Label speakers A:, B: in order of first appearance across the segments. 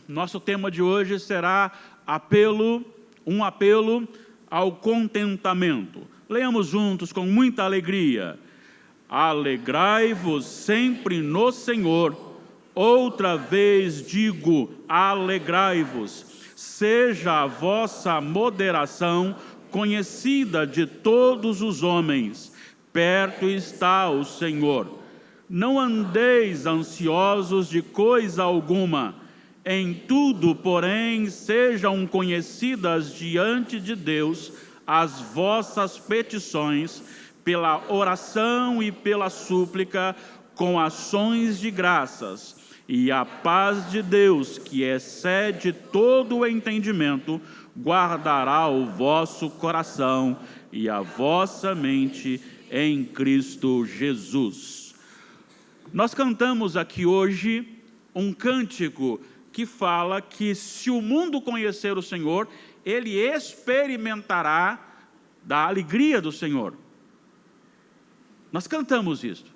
A: Nosso tema de hoje será um apelo ao contentamento. Leamos juntos com muita alegria. Alegrai-vos sempre no Senhor. Outra vez digo, alegrai-vos. Seja a vossa moderação conhecida de todos os homens. Perto está o Senhor. Não andeis ansiosos de coisa alguma. Em tudo, porém, sejam conhecidas diante de Deus as vossas petições, pela oração e pela súplica, com ações de graças. E a paz de Deus, que excede todo o entendimento, guardará o vosso coração e a vossa mente em Cristo Jesus. Nós cantamos aqui hoje um cântico que fala que se o mundo conhecer o Senhor, ele experimentará da alegria do Senhor. Nós cantamos isso.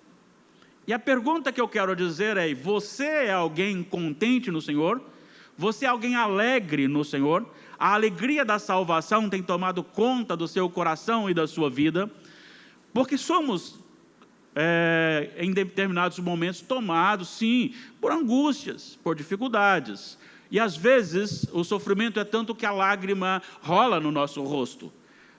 A: E a pergunta que eu quero dizer é: você é alguém contente no Senhor? Você é alguém alegre no Senhor? A alegria da salvação tem tomado conta do seu coração e da sua vida? Porque somos, em determinados momentos, tomados, sim, por angústias, por dificuldades. E às vezes o sofrimento é tanto que a lágrima rola no nosso rosto.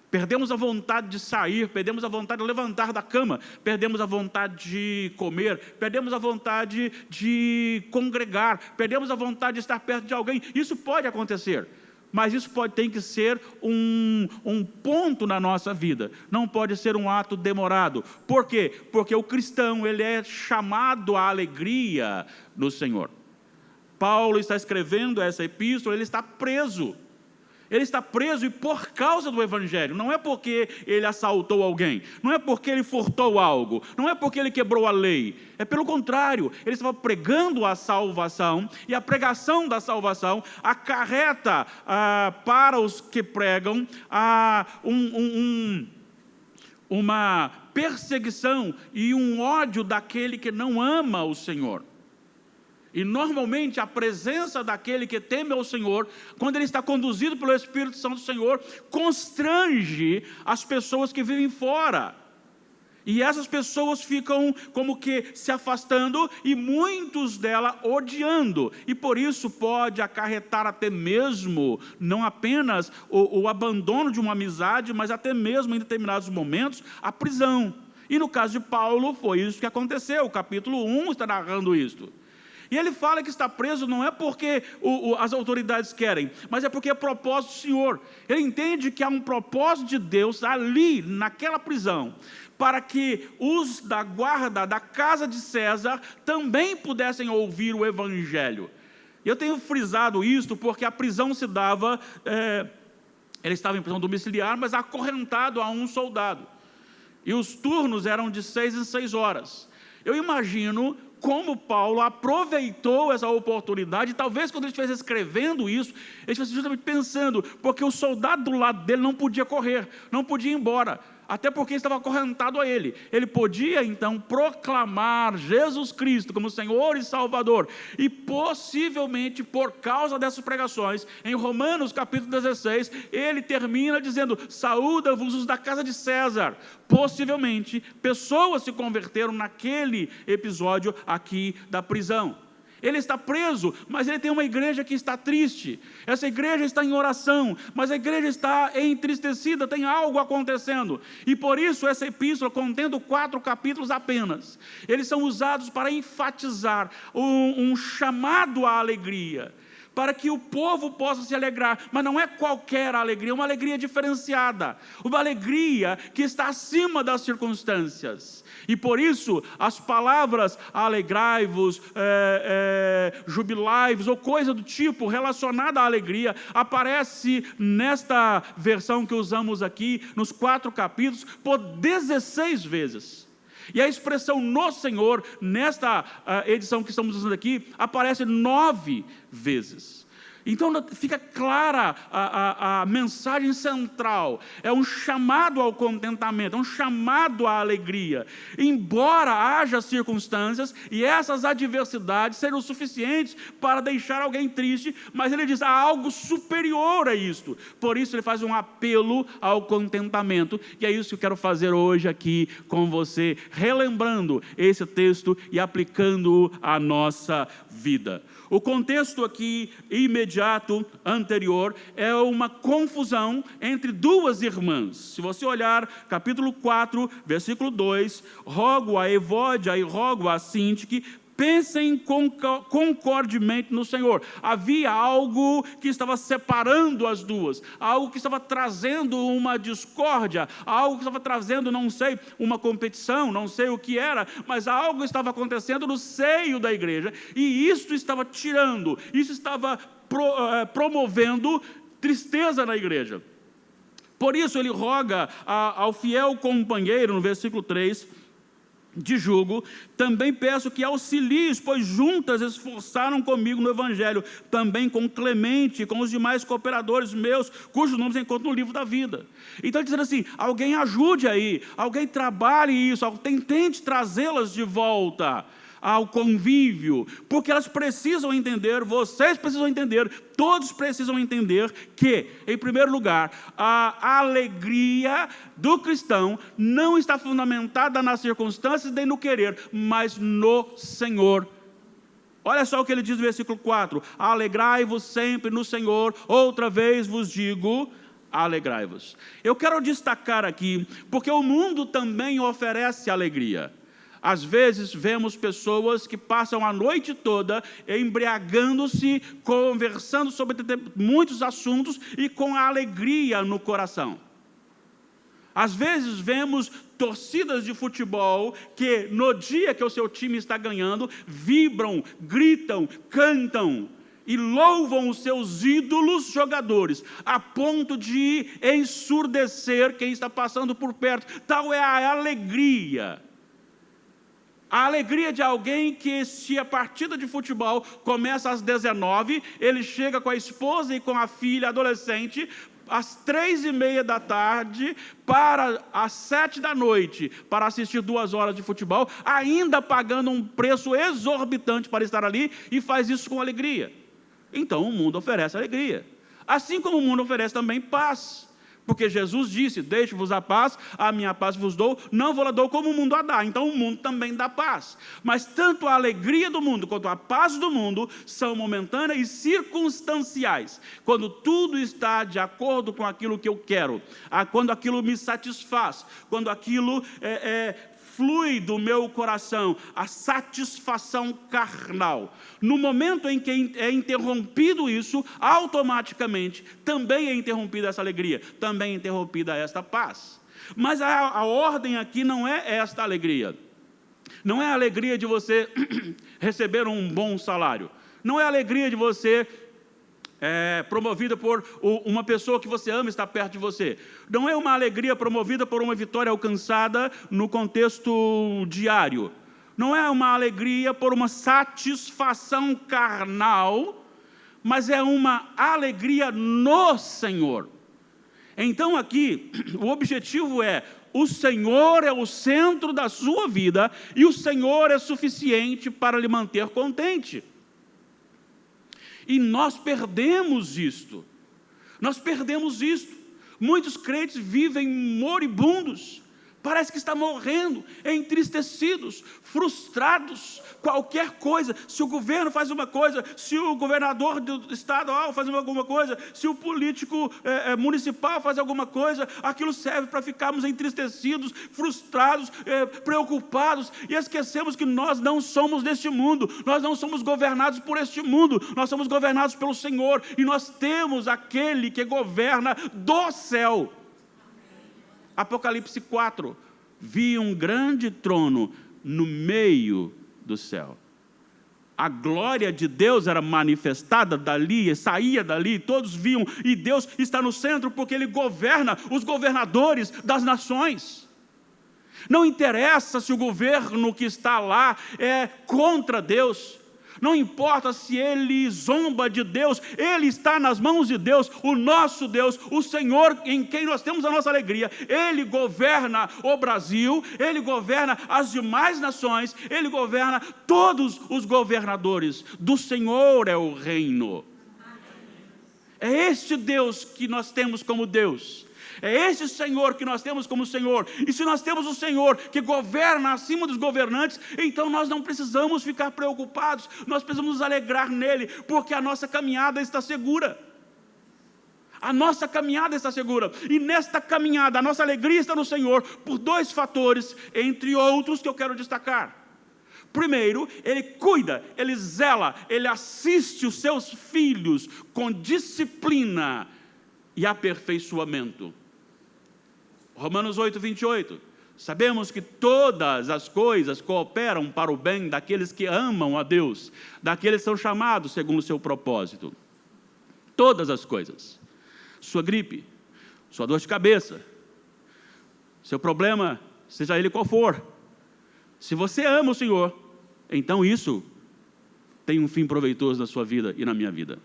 A: Perdemos a vontade de sair, perdemos a vontade de levantar da cama, perdemos a vontade de comer, perdemos a vontade de congregar, perdemos a vontade de estar perto de alguém. Isso pode acontecer, mas isso tem que ser um ponto na nossa vida, não pode ser um ato demorado. Por quê? Porque o cristão, ele é chamado à alegria do Senhor. Paulo está escrevendo essa epístola, ele está preso. Ele está preso e por causa do Evangelho. Não é porque ele assaltou alguém, não é porque ele furtou algo, não é porque ele quebrou a lei. É pelo contrário, ele estava pregando a salvação, e a pregação da salvação acarreta para os que pregam uma perseguição e um ódio daquele que não ama o Senhor. E normalmente a presença daquele que teme ao Senhor, quando ele está conduzido pelo Espírito Santo do Senhor, constrange as pessoas que vivem fora. E essas pessoas ficam como que se afastando e muitos delas odiando. E por isso pode acarretar até mesmo, não apenas o abandono de uma amizade, mas até mesmo em determinados momentos, a prisão. E no caso de Paulo foi isso que aconteceu. O capítulo 1 está narrando isso. E ele fala que está preso não é porque as autoridades querem, mas é porque é propósito do Senhor. Ele entende que há um propósito de Deus ali, naquela prisão, para que os da guarda da casa de César também pudessem ouvir o Evangelho. Eu tenho frisado isto porque a prisão se dava, ele estava em prisão domiciliar, mas acorrentado a um soldado. E os turnos eram de 6 em 6 horas. Eu imagino como Paulo aproveitou essa oportunidade, e talvez quando ele estivesse escrevendo isso, ele estivesse justamente pensando, porque o soldado do lado dele não podia correr, não podia ir embora, até porque estava acorrentado a ele. Ele podia então proclamar Jesus Cristo como Senhor e Salvador, e possivelmente por causa dessas pregações, em Romanos capítulo 16, ele termina dizendo: saúda-vos os da casa de César. Possivelmente pessoas se converteram naquele episódio aqui da prisão. Ele está preso, mas ele tem uma igreja que está triste. Essa igreja está em oração, mas a igreja está entristecida, tem algo acontecendo. E por isso essa epístola, contendo 4 capítulos apenas, eles são usados para enfatizar um chamado à alegria, para que o povo possa se alegrar, mas não é qualquer alegria, é uma alegria diferenciada, uma alegria que está acima das circunstâncias. E por isso as palavras alegrai-vos, jubilai-vos, ou coisa do tipo relacionada à alegria, aparece nesta versão que usamos aqui, nos 4 capítulos, por 16 vezes. E a expressão no Senhor, nesta edição que estamos usando aqui, aparece 9 vezes. Então fica clara a mensagem central, é um chamado ao contentamento, é um chamado à alegria, embora haja circunstâncias e essas adversidades sejam suficientes para deixar alguém triste, mas ele diz, há algo superior a isto, por isso ele faz um apelo ao contentamento, e é isso que eu quero fazer hoje aqui com você, relembrando esse texto e aplicando-o à nossa vida. O contexto aqui imediato, anterior, é uma confusão entre duas irmãs. Se você olhar capítulo 4, versículo 2, rogo a Evódia e rogo a Sintique, pensem concordemente no Senhor. Havia algo que estava separando as duas, algo que estava trazendo uma discórdia, algo que estava trazendo, não sei, uma competição, não sei o que era, mas algo estava acontecendo no seio da igreja, e isso estava tirando, isso estava promovendo tristeza na igreja. Por isso ele roga ao fiel companheiro, no versículo 3, de julgo, também peço que auxilies, pois juntas esforçaram comigo no Evangelho, também com Clemente e com os demais cooperadores meus, cujos nomes encontro no livro da vida. Então ele diz assim, alguém ajude aí, alguém trabalhe isso, alguém tente trazê-las de volta ao convívio, porque elas precisam entender, vocês precisam entender, todos precisam entender que, em primeiro lugar, a alegria do cristão não está fundamentada nas circunstâncias nem no querer, mas no Senhor. Olha só o que ele diz no versículo 4, alegrai-vos sempre no Senhor, outra vez vos digo, alegrai-vos. Eu quero destacar aqui, porque o mundo também oferece alegria. Às vezes vemos pessoas que passam a noite toda embriagando-se, conversando sobre muitos assuntos e com alegria no coração. Às vezes vemos torcidas de futebol que no dia que o seu time está ganhando, vibram, gritam, cantam e louvam os seus ídolos jogadores, a ponto de ensurdecer quem está passando por perto. Tal é a alegria. A alegria de alguém que, se a partida de futebol começa às 19, ele chega com a esposa e com a filha adolescente, às 3:30 da tarde, para às 7 da noite, para assistir 2 horas de futebol, ainda pagando um preço exorbitante para estar ali, e faz isso com alegria. Então o mundo oferece alegria, assim como o mundo oferece também paz. Porque Jesus disse, deixe-vos a minha paz vos dou, não vou lá dou como o mundo a dá. Então o mundo também dá paz. Mas tanto a alegria do mundo quanto a paz do mundo são momentâneas e circunstanciais. Quando tudo está de acordo com aquilo que eu quero, quando aquilo me satisfaz, quando aquilo flui do meu coração, a satisfação carnal. No momento em que é interrompido isso, automaticamente também é interrompida essa alegria, também é interrompida esta paz. Mas a ordem aqui não é esta alegria. Não é a alegria de você receber um bom salário. Não é a alegria de você promovida por uma pessoa que você ama estar perto de você. Não é uma alegria promovida por uma vitória alcançada no contexto diário. Não é uma alegria por uma satisfação carnal, mas é uma alegria no Senhor. Então aqui, o objetivo é, o Senhor é o centro da sua vida, e o Senhor é suficiente para lhe manter contente. E nós perdemos isto. Muitos crentes vivem moribundos, parece que está morrendo, entristecidos, frustrados, qualquer coisa. Se o governo faz uma coisa, se o governador do estado faz alguma coisa, se o político municipal faz alguma coisa, aquilo serve para ficarmos entristecidos, frustrados, preocupados, e esquecemos que nós não somos deste mundo, nós não somos governados por este mundo, nós somos governados pelo Senhor, e nós temos aquele que governa do céu. Apocalipse 4, vi um grande trono no meio do céu. A glória de Deus era manifestada dali, saía dali, todos viam, e Deus está no centro porque Ele governa os governadores das nações. Não interessa se o governo que está lá é contra Deus, Não importa se ele zomba de Deus, ele está nas mãos de Deus, o nosso Deus, o Senhor em quem nós temos a nossa alegria. Ele governa o Brasil, ele governa as demais nações, ele governa todos os governadores. Do Senhor é o reino. É este Deus que nós temos como Deus. É esse Senhor que nós temos como Senhor. E se nós temos o Senhor que governa acima dos governantes, então nós não precisamos ficar preocupados, nós precisamos nos alegrar nele, porque a nossa caminhada está segura. A nossa caminhada está segura. E nesta caminhada, a nossa alegria está no Senhor, por dois fatores, entre outros, que eu quero destacar. Primeiro, ele cuida, ele zela, ele assiste os seus filhos com disciplina e aperfeiçoamento. Romanos 8, 28, sabemos que todas as coisas cooperam para o bem daqueles que amam a Deus, daqueles que são chamados segundo o seu propósito. Todas as coisas. Sua gripe, sua dor de cabeça, seu problema, seja ele qual for, se você ama o Senhor, então isso tem um fim proveitoso na sua vida e na minha vida.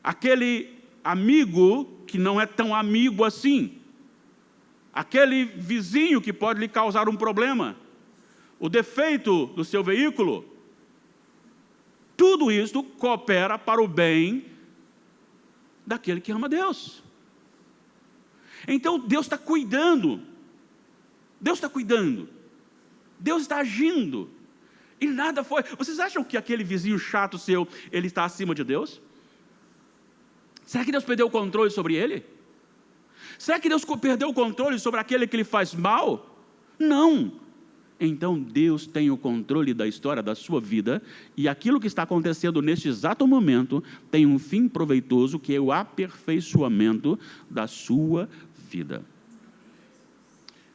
A: Aquele amigo que não é tão amigo assim, aquele vizinho que pode lhe causar um problema, o defeito do seu veículo, tudo isso coopera para o bem daquele que ama Deus. Então Deus está cuidando, Deus está cuidando, Deus está agindo, e nada foi. Vocês acham que aquele vizinho chato seu, ele está acima de Deus? Será que Deus perdeu o controle sobre ele? Será que Deus perdeu o controle sobre aquele que lhe faz mal? Não. Então Deus tem o controle da história da sua vida, e aquilo que está acontecendo neste exato momento tem um fim proveitoso, que é o aperfeiçoamento da sua vida.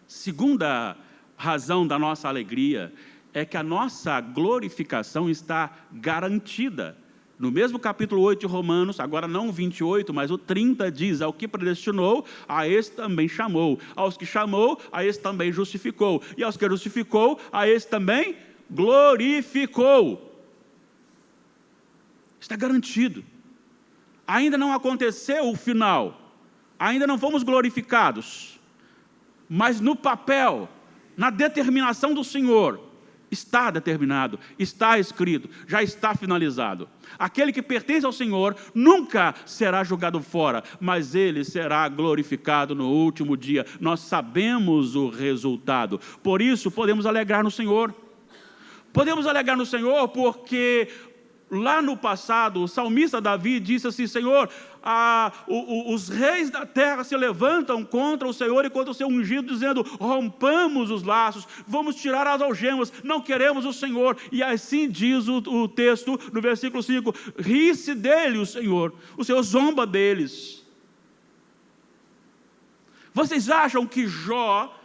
A: Segunda razão da nossa alegria é que a nossa glorificação está garantida. No mesmo capítulo 8 de Romanos, agora não o 28, mas o 30 diz: ao que predestinou, a esse também chamou. Aos que chamou, a esse também justificou. E aos que justificou, a esse também glorificou. Está garantido. Ainda não aconteceu o final. Ainda não fomos glorificados. Mas no papel, na determinação do Senhor, está determinado, está escrito, já está finalizado. Aquele que pertence ao Senhor nunca será jogado fora, mas ele será glorificado no último dia. Nós sabemos o resultado, por isso podemos alegrar no Senhor. Podemos alegrar no Senhor porque lá no passado o salmista Davi disse assim: Senhor, os reis da terra se levantam contra o Senhor e contra o seu ungido, dizendo: rompamos os laços, vamos tirar as algemas, não queremos o Senhor. E assim diz o texto no versículo 5: ri-se dele o Senhor zomba deles. Vocês acham que Jó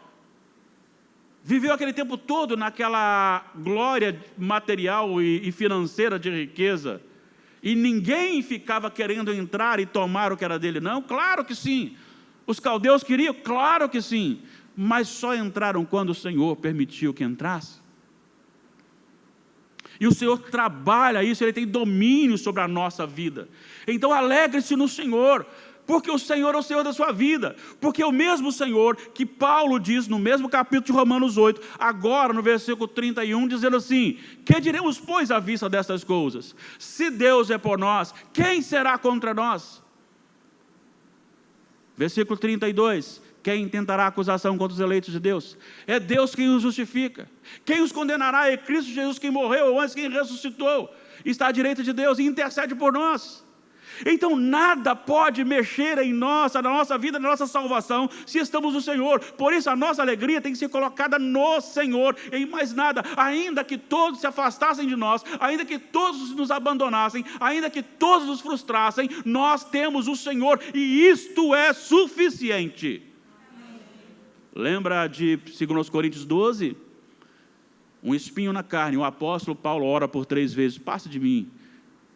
A: viveu aquele tempo todo naquela glória material e financeira de riqueza, e ninguém ficava querendo entrar e tomar o que era dele? Não, claro que sim. Os caldeus queriam, claro que sim, mas só entraram quando o Senhor permitiu que entrasse. E o Senhor trabalha isso, Ele tem domínio sobre a nossa vida. Então alegre-se no Senhor, porque o Senhor é o Senhor da sua vida, porque é o mesmo Senhor que Paulo diz no mesmo capítulo de Romanos 8, agora no versículo 31, dizendo assim: que diremos, pois, à vista destas coisas? Se Deus é por nós, quem será contra nós? Versículo 32, quem tentará acusação contra os eleitos de Deus? É Deus quem os justifica. Quem os condenará? É Cristo Jesus, quem morreu, ou antes quem ressuscitou, está à direita de Deus e intercede por nós. Então nada pode mexer em nós, na nossa vida, na nossa salvação, se estamos no Senhor. Por isso a nossa alegria tem que ser colocada no Senhor, em mais nada. Ainda que todos se afastassem de nós, ainda que todos nos abandonassem, ainda que todos nos frustrassem, nós temos o Senhor, e isto é suficiente. Lembra de 2 Coríntios 12? Um espinho na carne. O apóstolo Paulo ora por 3 vezes: passa de mim,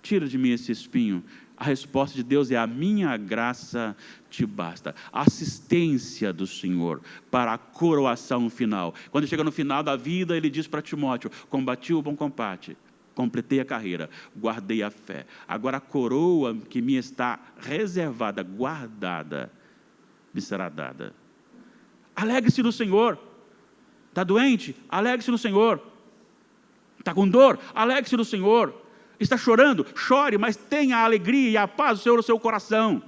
A: tira de mim esse espinho. A resposta de Deus é: a minha graça te basta. A assistência do Senhor para a coroação final. Quando chega no final da vida, ele diz para Timóteo: combati o bom combate, completei a carreira, guardei a fé. Agora a coroa que me está reservada, guardada, me será dada. Alegre-se no Senhor. Está doente? Alegre-se no Senhor. Está com dor? Alegre-se no Senhor. Está chorando? Chore, mas tenha a alegria e a paz do Senhor no seu coração.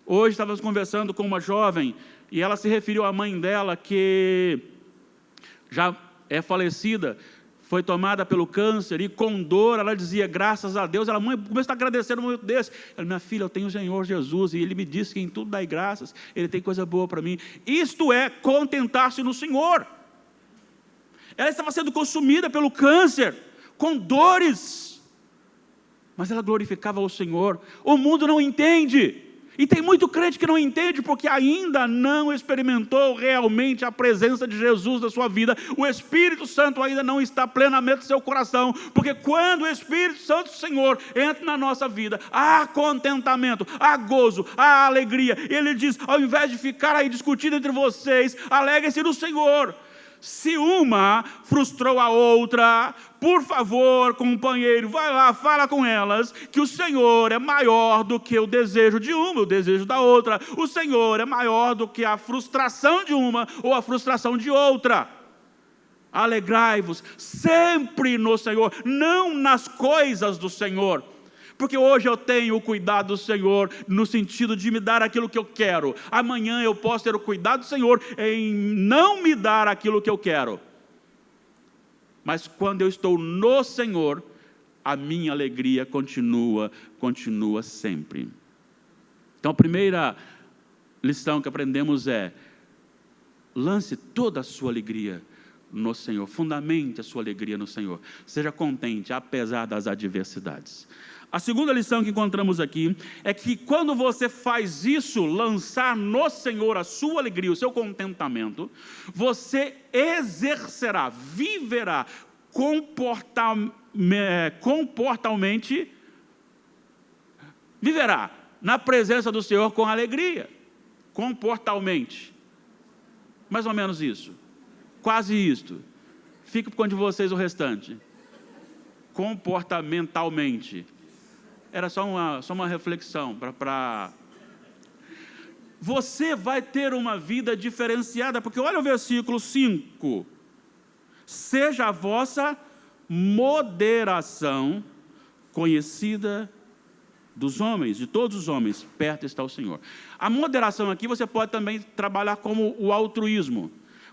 A: Hoje estávamos conversando com uma jovem e ela se referiu à mãe dela, que já é falecida, foi tomada pelo câncer, e com dor ela dizia, graças a Deus. Ela, mãe, começa a agradecer no momento desse. Ela, minha filha, eu tenho o Senhor Jesus, e Ele me disse que em tudo dai graças, Ele tem coisa boa para mim. Isto é contentar-se no Senhor. Ela estava sendo consumida pelo câncer, com dores, mas ela glorificava o Senhor. O mundo não entende, e tem muito crente que não entende, porque ainda não experimentou realmente a presença de Jesus na sua vida. O Espírito Santo ainda não está plenamente no seu coração, porque quando o Espírito Santo do Senhor entra na nossa vida, há contentamento, há gozo, há alegria. Ele diz, ao invés de ficar aí discutindo entre vocês, alegrem-se no Senhor. Se uma frustrou a outra, por favor, companheiro, vai lá, fala com elas, que o Senhor é maior do que o desejo de uma, o desejo da outra. O Senhor é maior do que a frustração de uma ou a frustração de outra. Alegrai-vos sempre no Senhor, não nas coisas do Senhor. Porque hoje eu tenho o cuidado do Senhor, no sentido de me dar aquilo que eu quero. Amanhã eu posso ter o cuidado do Senhor em não me dar aquilo que eu quero. Mas quando eu estou no Senhor, a minha alegria continua sempre. Então a primeira lição que aprendemos é, lance toda a sua alegria no Senhor, fundamente a sua alegria no Senhor. Seja contente, apesar das adversidades. A segunda lição que encontramos aqui é que quando você faz isso, lançar no Senhor a sua alegria, o seu contentamento, você exercerá, viverá comportalmente, viverá na presença do Senhor com alegria, comportalmente. Mais ou menos isso, quase isto. Fica por conta de vocês o restante. Comportamentalmente. Era só uma reflexão para... Você vai ter uma vida diferenciada, porque olha o versículo 5. Seja a vossa moderação conhecida dos homens, de todos os homens, perto está o Senhor. A moderação aqui você pode também trabalhar como o altruísmo.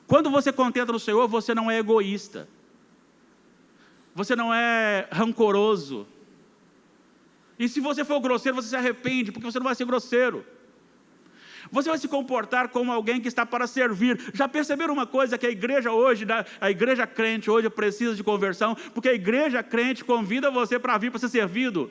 A: Quando você contenta no Senhor, você não é egoísta. Você não é rancoroso. E se você for grosseiro, você se arrepende, porque você não vai ser grosseiro. Você vai se comportar como alguém que está para servir. Já perceberam uma coisa, que a igreja hoje, a igreja crente hoje precisa de conversão, porque a igreja crente convida você para vir para ser servido.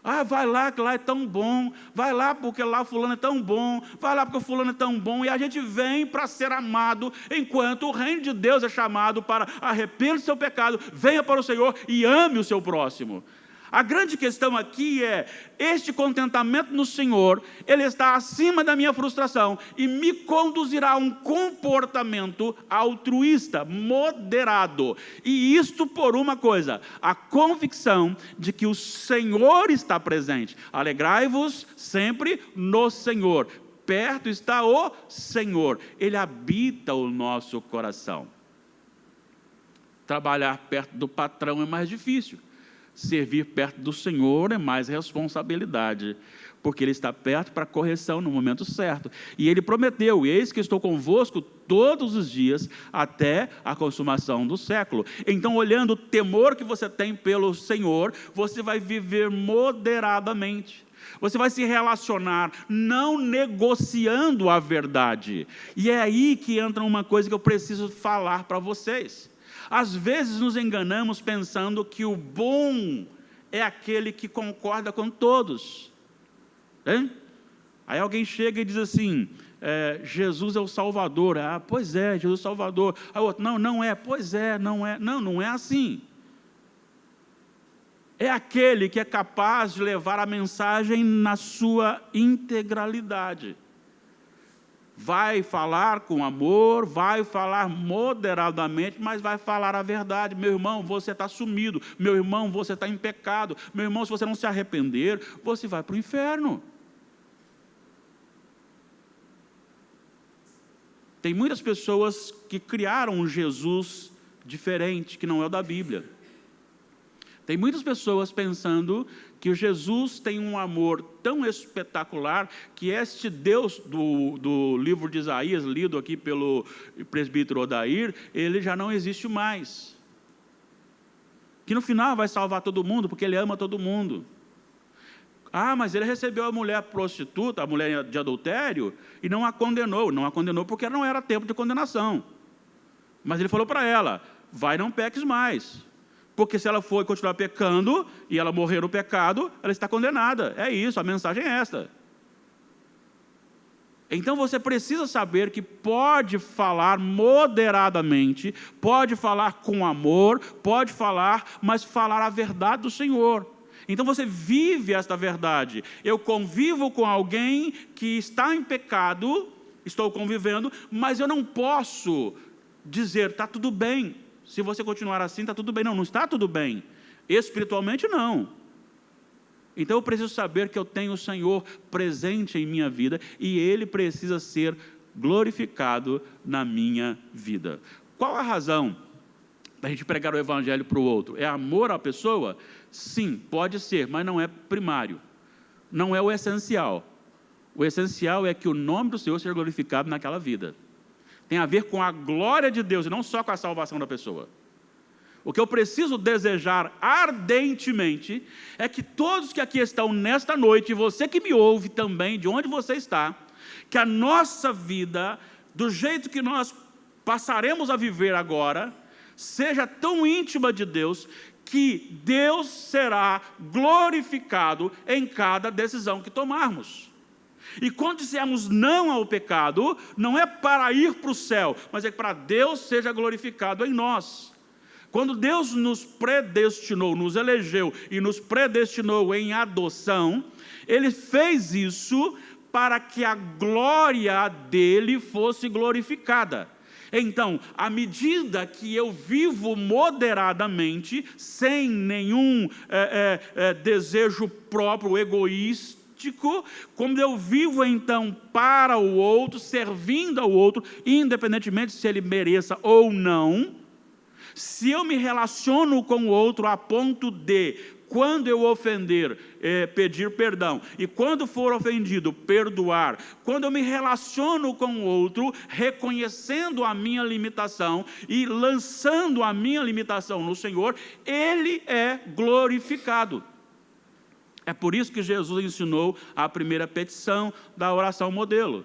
A: Ah, vai lá, que lá é tão bom. Vai lá porque lá fulano é tão bom. Vai lá porque o fulano é tão bom. E a gente vem para ser amado, enquanto o reino de Deus é chamado para arrepender do seu pecado, venha para o Senhor e ame o seu próximo. A grande questão aqui é, este contentamento no Senhor, ele está acima da minha frustração e me conduzirá a um comportamento altruísta, moderado. E isto por uma coisa, a convicção de que o Senhor está presente. Alegrai-vos sempre no Senhor. Perto está o Senhor, Ele habita o nosso coração. Trabalhar perto do patrão é mais difícil. Servir perto do Senhor é mais responsabilidade, porque Ele está perto para correção no momento certo. E Ele prometeu, eis que estou convosco todos os dias, até a consumação do século. Então, olhando o temor que você tem pelo Senhor, você vai viver moderadamente. Você vai se relacionar, não negociando a verdade. E é aí que entra uma coisa que eu preciso falar para vocês. Às vezes nos enganamos pensando que o bom é aquele que concorda com todos. Hein? Aí alguém chega e diz assim, Jesus é o Salvador. Ah, pois é, Jesus é o Salvador. Aí outro, não é, pois é, não é. Não é assim. É aquele que é capaz de levar a mensagem na sua integralidade. vai falar com amor, vai falar moderadamente, mas vai falar a verdade. Meu irmão, você está sumido. Meu irmão, você está em pecado. Meu irmão, se você não se arrepender, você vai para o inferno. Tem muitas pessoas que criaram um Jesus diferente, que não é o da Bíblia. Tem muitas pessoas pensando que o Jesus tem um amor tão espetacular que este Deus do livro de Isaías, lido aqui pelo presbítero Odair, ele já não existe mais. Que no final vai salvar todo mundo, porque ele ama todo mundo. Ah, mas ele recebeu a mulher prostituta, a mulher de adultério, e não a condenou. Não a condenou porque não era tempo de condenação. Mas ele falou para ela, vai, não peques mais. Porque se ela for continuar pecando, e ela morrer no pecado, ela está condenada. É isso, a mensagem é esta. Então você precisa saber que pode falar moderadamente, pode falar com amor, pode falar, mas falar a verdade do Senhor. Então você vive esta verdade. Eu convivo com alguém que está em pecado, estou convivendo, mas eu não posso dizer, está tudo bem. Se você continuar assim, está tudo bem. Não, não está tudo bem. Espiritualmente, não. Então eu preciso saber que eu tenho o Senhor presente em minha vida e Ele precisa ser glorificado na minha vida. Qual a razão para a gente pregar o Evangelho para o outro? É amor à pessoa? Sim, pode ser, mas não é primário. Não é o essencial. O essencial é que o nome do Senhor seja glorificado naquela vida. Tem a ver com a glória de Deus e não só com a salvação da pessoa. O que eu preciso desejar ardentemente é que todos que aqui estão nesta noite, e você que me ouve também, de onde você está, que a nossa vida, do jeito que nós passaremos a viver agora, seja tão íntima de Deus, que Deus será glorificado em cada decisão que tomarmos. E quando dissermos não ao pecado, não é para ir para o céu, mas é para Deus seja glorificado em nós. Quando Deus nos predestinou, nos elegeu e nos predestinou em adoção, Ele fez isso para que a glória dEle fosse glorificada. Então, à medida que eu vivo moderadamente, sem nenhum desejo próprio, egoísta, quando eu vivo então para o outro, servindo ao outro, independentemente se ele mereça ou não, se eu me relaciono com o outro a ponto de, quando eu ofender, pedir perdão, e quando for ofendido, perdoar, quando eu me relaciono com o outro, reconhecendo a minha limitação e lançando a minha limitação no Senhor, Ele é glorificado. É por isso que Jesus ensinou a primeira petição da oração modelo.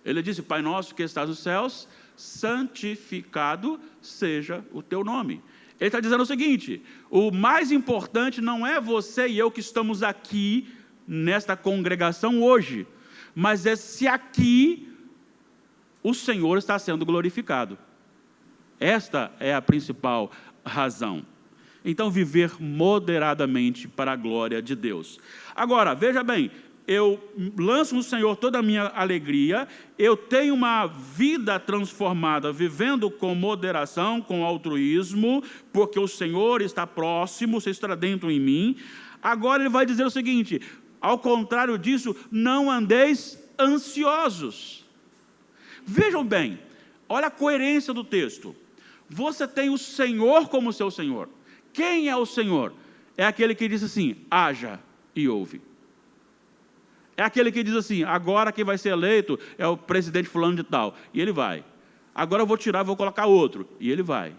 A: Ele disse, Pai nosso que estás nos céus, santificado seja o teu nome. Ele está dizendo o seguinte, o mais importante não é você e eu que estamos aqui, nesta congregação hoje, mas é se aqui o Senhor está sendo glorificado. Esta é a principal razão. Então, viver moderadamente para a glória de Deus. Agora, veja bem, eu lanço no Senhor toda a minha alegria, eu tenho uma vida transformada, vivendo com moderação, com altruísmo, porque o Senhor está próximo, você está dentro em mim. Agora ele vai dizer o seguinte, ao contrário disso, não andeis ansiosos. Vejam bem, olha a coerência do texto. Você tem o Senhor como seu Senhor. Quem é o Senhor? É aquele que diz assim, haja e ouve. É aquele que diz assim, agora quem vai ser eleito é o presidente fulano de tal, e ele vai. Agora eu vou tirar, vou colocar outro, e ele vai.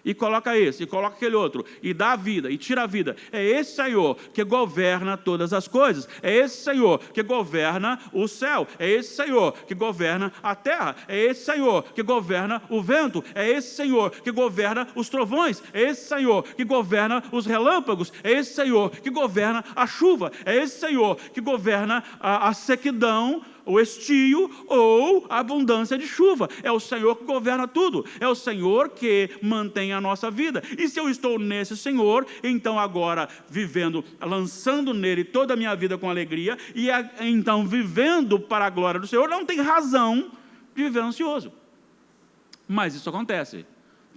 A: E coloca esse, e coloca aquele outro, e dá a vida, e tira a vida. É esse Senhor que governa todas as coisas. É esse Senhor que governa o céu. É esse Senhor que governa a terra. É esse Senhor que governa o vento. É esse Senhor que governa os trovões. É esse Senhor que governa os relâmpagos. É esse Senhor que governa a chuva. É esse Senhor que governa a sequidão, o estio ou a abundância de chuva. É o Senhor que governa tudo. É o Senhor que mantém a nossa vida. E se eu estou nesse Senhor, então agora vivendo, lançando nele toda a minha vida com alegria, e então vivendo para a glória do Senhor, não tem razão de viver ansioso. Mas isso acontece.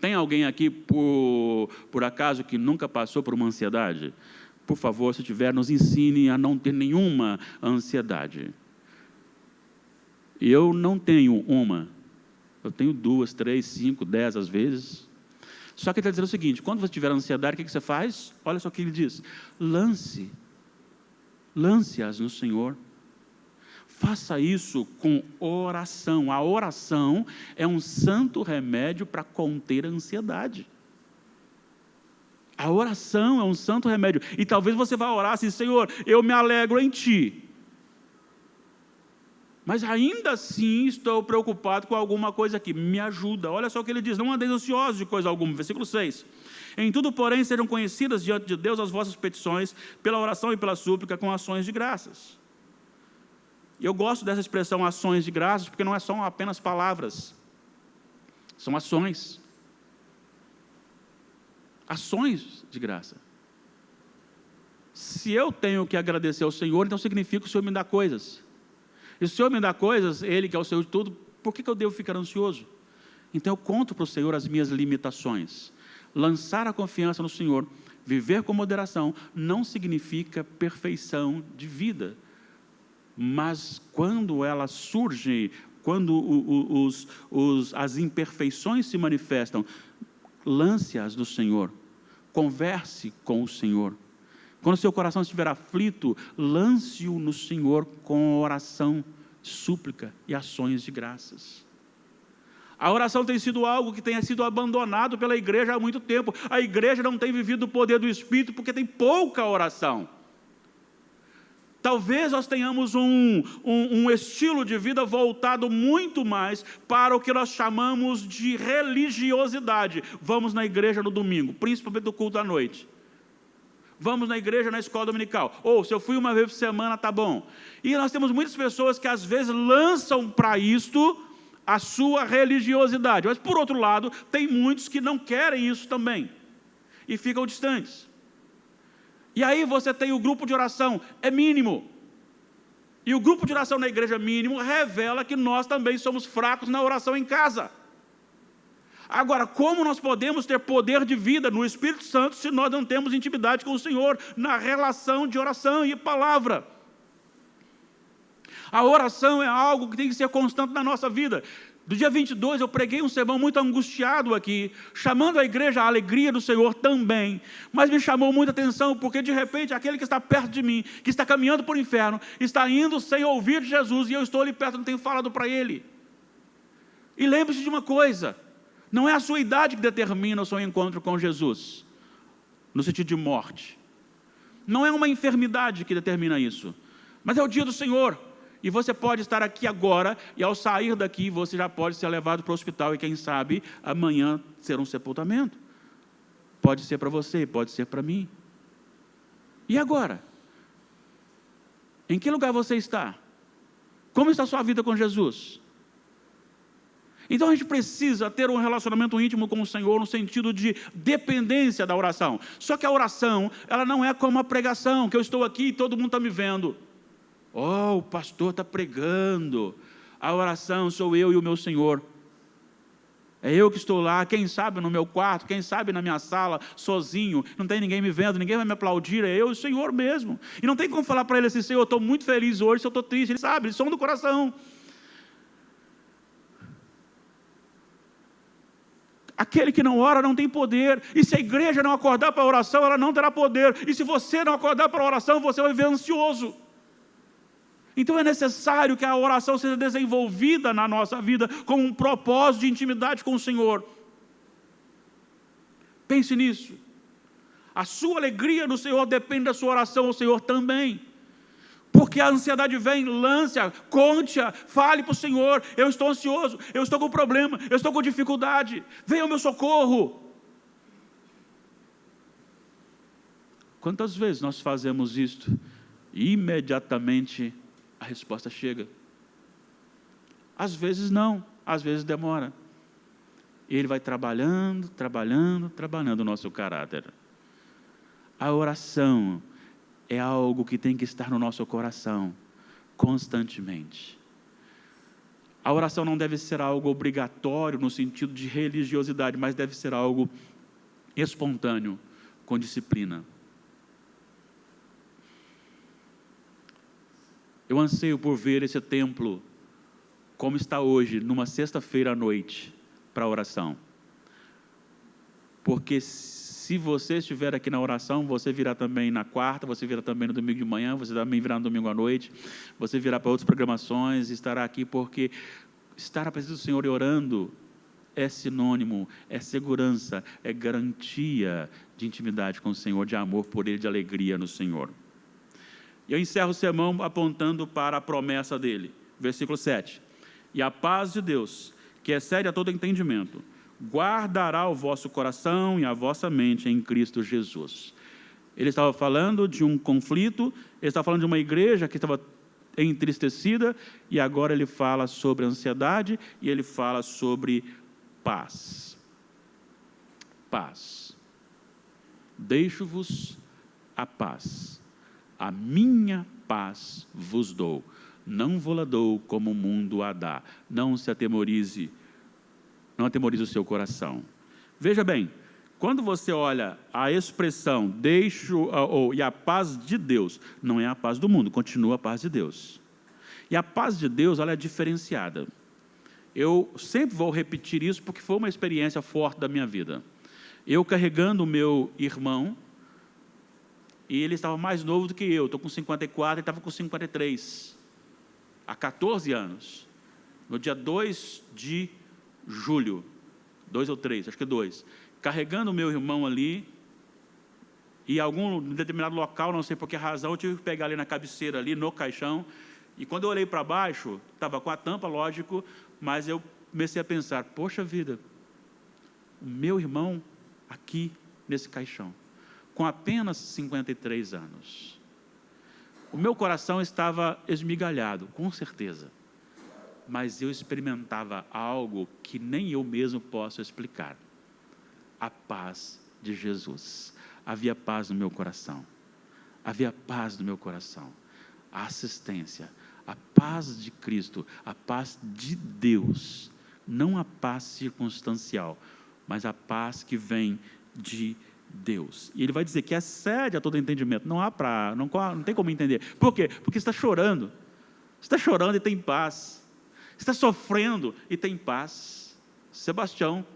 A: Tem alguém aqui, por acaso, que nunca passou por uma ansiedade? Por favor, se tiver, nos ensine a não ter nenhuma ansiedade. Eu não tenho uma. Eu tenho 2, 3, 5, 10 às vezes. Só que ele está dizendo o seguinte: quando você tiver ansiedade, o que você faz? Olha só o que ele diz: lance-as no Senhor. Faça isso com oração. A oração é um santo remédio para conter a ansiedade. A oração é um santo remédio. E talvez você vá orar assim: Senhor, eu me alegro em Ti, mas ainda assim estou preocupado com alguma coisa aqui, me ajuda. Olha só o que ele diz: não andeis ansiosos de coisa alguma. Versículo 6. Em tudo, porém, sejam conhecidas diante de Deus as vossas petições, pela oração e pela súplica, com ações de graças. Eu gosto dessa expressão ações de graças, porque não são apenas palavras, são ações. Ações de graça. Se eu tenho que agradecer ao Senhor, então significa que o Senhor me dá coisas. E se o Senhor me dá coisas, Ele que é o Senhor de tudo, por que eu devo ficar ansioso? Então eu conto para o Senhor as minhas limitações. Lançar a confiança no Senhor, viver com moderação, não significa perfeição de vida. Mas quando ela surge, quando as imperfeições se manifestam, lance-as no Senhor, converse com o Senhor. Quando o seu coração estiver aflito, lance-o no Senhor com oração, súplica e ações de graças. A oração tem sido algo que tenha sido abandonado pela igreja há muito tempo. A igreja não tem vivido o poder do Espírito porque tem pouca oração. Talvez nós tenhamos um estilo de vida voltado muito mais para o que nós chamamos de religiosidade. Vamos na igreja no domingo, principalmente no culto à noite. Vamos na igreja na escola dominical. Ou, se eu fui uma vez por semana, tá bom. E nós temos muitas pessoas que às vezes lançam para isto a sua religiosidade. Mas, por outro lado, tem muitos que não querem isso também. E ficam distantes. E aí você tem o grupo de oração, é mínimo. E o grupo de oração na igreja mínimo revela que nós também somos fracos na oração em casa. Agora, como nós podemos ter poder de vida no Espírito Santo se nós não temos intimidade com o Senhor na relação de oração e palavra? A oração é algo que tem que ser constante na nossa vida. Do dia 22 eu preguei um sermão muito angustiado aqui, chamando a igreja à alegria do Senhor também, mas me chamou muita atenção, porque de repente aquele que está perto de mim, que está caminhando por inferno, está indo sem ouvir de Jesus, e eu estou ali perto, não tenho falado para ele. E lembre-se de uma coisa: não é a sua idade que determina o seu encontro com Jesus, no sentido de morte. Não é uma enfermidade que determina isso, mas é o dia do Senhor. E você pode estar aqui agora, e ao sair daqui, você já pode ser levado para o hospital, e quem sabe, amanhã ser um sepultamento. Pode ser para você, pode ser para mim. E agora? Em que lugar você está? Como está a sua vida com Jesus? Então a gente precisa ter um relacionamento íntimo com o Senhor, no sentido de dependência da oração. Só que a oração, ela não é como a pregação, que eu estou aqui e todo mundo está me vendo. Oh, o pastor está pregando. A oração sou eu e o meu Senhor. É eu que estou lá, quem sabe no meu quarto, quem sabe na minha sala, sozinho, não tem ninguém me vendo, ninguém vai me aplaudir, é eu e o Senhor mesmo. E não tem como falar para ele assim: Senhor, eu estou muito feliz hoje, se eu estou triste. Ele sabe, ele som do coração. Aquele que não ora não tem poder, e se a igreja não acordar para a oração, ela não terá poder, e se você não acordar para a oração, você vai viver ansioso. Então é necessário que a oração seja desenvolvida na nossa vida com um propósito de intimidade com o Senhor. Pense nisso. A sua alegria no Senhor depende da sua oração ao Senhor também. Porque a ansiedade vem, lance-a, conte-a, fale para o Senhor: eu estou ansioso, eu estou com problema, eu estou com dificuldade, venha ao meu socorro. Quantas vezes nós fazemos isto e imediatamente a resposta chega? Às vezes não, às vezes demora. Ele vai trabalhando o nosso caráter. A oração é algo que tem que estar no nosso coração constantemente. A oração não deve ser algo obrigatório no sentido de religiosidade, mas deve ser algo espontâneo, com disciplina. Eu anseio por ver esse templo como está hoje, numa sexta-feira à noite, para a oração. Porque se você estiver aqui na oração, você virá também na quarta, você virá também no domingo de manhã, você também virá no domingo à noite, você virá para outras programações, estará aqui porque estar na presença do Senhor e orando é sinônimo, é segurança, é garantia de intimidade com o Senhor, de amor por Ele, de alegria no Senhor. E eu encerro o sermão apontando para a promessa dele, versículo 7. E a paz de Deus, que excede a todo entendimento, guardará o vosso coração e a vossa mente em Cristo Jesus. Ele estava falando de um conflito, ele estava falando de uma igreja que estava entristecida, e agora ele fala sobre ansiedade, e ele fala sobre paz. Paz. Deixo-vos a paz. A minha paz vos dou. Não vou-la dou como o mundo a dá. Não se atemorize, não atemorize o seu coração. Veja bem, quando você olha a expressão deixo e a paz de Deus, não é a paz do mundo, continua a paz de Deus. E a paz de Deus, ela é diferenciada. Eu sempre vou repetir isso porque foi uma experiência forte da minha vida. Eu carregando o meu irmão, e ele estava mais novo do que eu, estou com 54, ele estava com 53, há 14 anos, no dia 2 de julho, 2 ou 3, acho que 2, carregando o meu irmão ali, e em algum determinado local, não sei por que razão, eu tive que pegar ali na cabeceira, ali no caixão, e quando eu olhei para baixo, estava com a tampa, lógico, mas eu comecei a pensar, poxa vida, o meu irmão aqui nesse caixão, com apenas 53 anos. O meu coração estava esmigalhado, com certeza, mas eu experimentava algo que nem eu mesmo posso explicar. A paz de Jesus. Havia paz no meu coração. Havia paz no meu coração. A assistência, a paz de Cristo, a paz de Deus. Não a paz circunstancial, mas a paz que vem de Deus. E ele vai dizer que excede a todo entendimento. Não tem como entender. Por quê? Porque você está chorando. Você está chorando e tem paz. Você está sofrendo e tem paz. Sebastião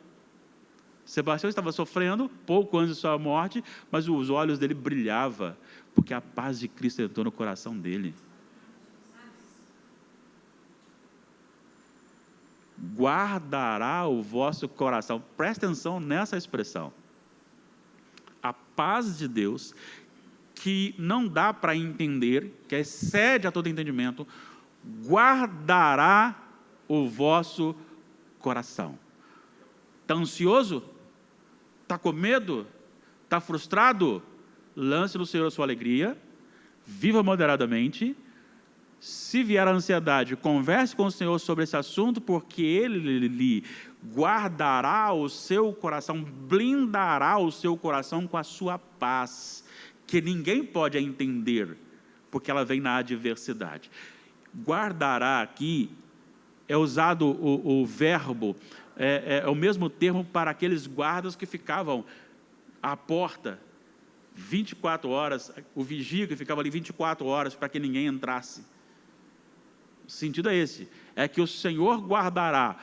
A: estava sofrendo pouco antes de sua morte, mas os olhos dele brilhavam, porque a paz de Cristo entrou no coração dele. Guardará o vosso coração. Presta atenção nessa expressão. A paz de Deus, que não dá para entender, que excede a todo entendimento, guardará o vosso coração. Está ansioso? Está com medo? Está frustrado? Lance no Senhor a sua alegria, viva moderadamente. Se vier a ansiedade, converse com o Senhor sobre esse assunto, porque Ele lhe guardará o seu coração, blindará o seu coração com a sua paz, que ninguém pode entender, porque ela vem na adversidade. Guardará aqui, é usado o verbo, é o mesmo termo para aqueles guardas que ficavam à porta 24 horas, o vigia que ficava ali 24 horas para que ninguém entrasse. O sentido é esse, é que o Senhor guardará,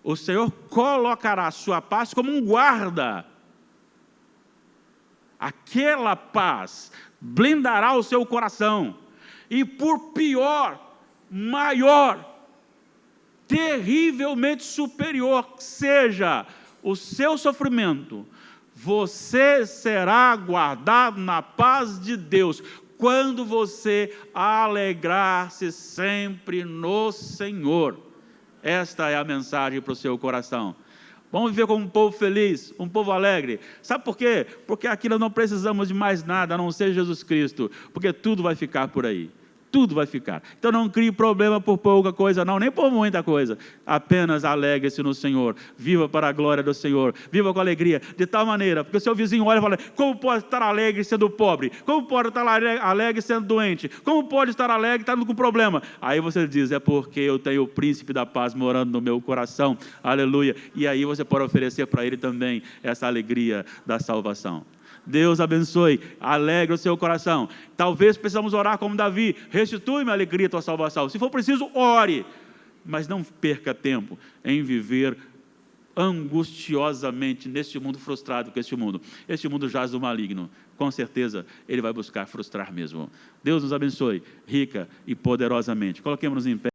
A: o Senhor colocará a sua paz como um guarda. Aquela paz blindará o seu coração, e por pior, maior, terrivelmente superior seja o seu sofrimento, você será guardado na paz de Deus, quando você alegrar-se sempre no Senhor. Esta é a mensagem para o seu coração. Vamos viver como um povo feliz, um povo alegre. Sabe por quê? Porque aqui nós não precisamos de mais nada, a não ser Jesus Cristo, porque tudo vai ficar por aí. tudo vai ficar. Então não crie problema por pouca coisa, não, nem por muita coisa. Apenas alegre-se no Senhor, viva para a glória do Senhor, viva com alegria, de tal maneira, porque o seu vizinho olha e fala: como pode estar alegre sendo pobre? Como pode estar alegre sendo doente? Como pode estar alegre estando com problema? Aí você diz: é porque eu tenho o príncipe da paz morando no meu coração, aleluia. E aí você pode oferecer para ele também essa alegria da salvação. Deus abençoe, alegre o seu coração. Talvez precisamos orar como Davi: restitui-me a alegria da tua salvação. Se for preciso, ore, mas não perca tempo em viver angustiosamente neste mundo frustrado com este mundo jaz do maligno. Com certeza ele vai buscar frustrar mesmo. Deus nos abençoe rica e poderosamente. Coloquemos-nos em pé.